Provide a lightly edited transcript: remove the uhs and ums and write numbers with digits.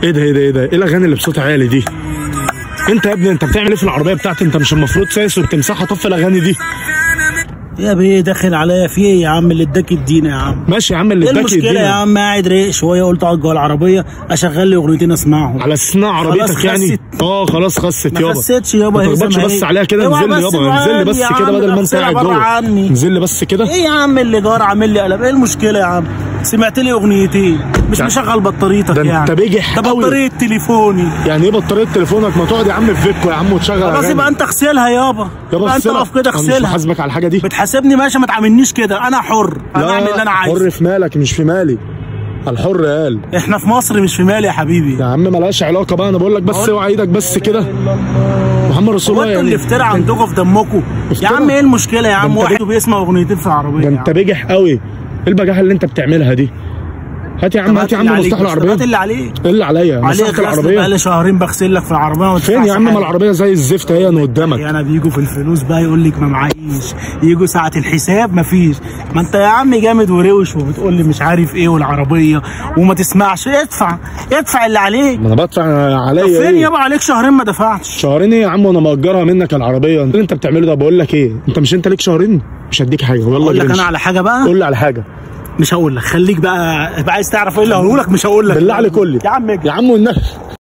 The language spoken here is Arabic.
ايه ده ايه ده ايه ده؟ ايه الاغاني اللي بصوت عالي دي؟ انت يا ابني انت بتعمل ايه في العربيه بتاعتي؟ انت مش المفروض سايس وبتمسحها؟ طفي الاغاني دي. يا بيه داخل عليا في ايه يا عم؟ اللي اداك الدين يا عم. ماشي يا عم اللي ايه اداك الدين. المشكله يا عم؟ قاعد رايق شويه قلت اقعد جوه العربيه اشغل لي اغنيتين اسمعهم. على اساس انها عربيتك يعني؟ خلاص خست يابا. ما خستش يابا. ما تخبطش بس عليها كده. انزل لي يابا، انزل لي بس كده بدل ما انت قاعد جوه. انزل لي بس كده. ايه يا عم اللي جار عامل لي قلب؟ ايه المشكله يا عم؟ سمعت لي اغنيتين مش مشغل بطاريتك يعني. ده انت بيجح ده بطاريه تليفوني. يعني ايه بطاريه تليفونك؟ ما تقعد يا عم في بيتكو يا عم وتشغل اغاني. خلاص يبقى انت اغسلها يابا. يبقى انت اقف كده اغسلها. مش بحاسبك على الحاجه دي. بتحاسبني ماشي، ما تعاملنيش كده. انا حر، انا اعمل اللي انا عايزه. حر في مالك مش في مالي. الحر قال. احنا في مصر مش في مالي يا حبيبي. يا عم مالهاش علاقه بقى، انا بقول لك بس اوعى ايدك بس كده. محمد رسول الله. انتوا اللي افترى عندكم في دمكم يا عم. ايه المشكله يا عم؟ واحد بيسمع اغنيتين في العربيه. ده انت بيجح قوي. ايه البجاحه اللي انت بتعملها دي؟ هات يا عم هات يا عم مفتاح العربيه. هات اللي عليك. ايه اللي عليا؟ عليك العربيه. بقالي شهرين بغسل لك في العربيه. فين يا عم؟ ما العربيه زي الزفت اهي انا قدامك. انا بيجوا في الفلوس بقى يقول لك ما معيش، يجوا ساعه الحساب ما فيش. ما انت يا عم جامد وروش وبتقول لي مش عارف ايه والعربيه وما تسمعش. ادفع اللي عليك. ما انا بدفع عليا. فين ايه؟ يابا عليك شهرين ما دفعتش. شهرين ايه يا عم وانا مأجرها منك العربيه؟ اللي انت بتعمله ده بقول لك ايه؟ انت ليك شهرين مش هديك حاجه. والله اقول لك انا على حاجه بقى. قول لي على حاجه. مش هقول لك. خليك بقى عايز تعرف ايه اللي هقوله لك. مش هقول لك بالله عليك قول لي يا عم. يا عم والنبي.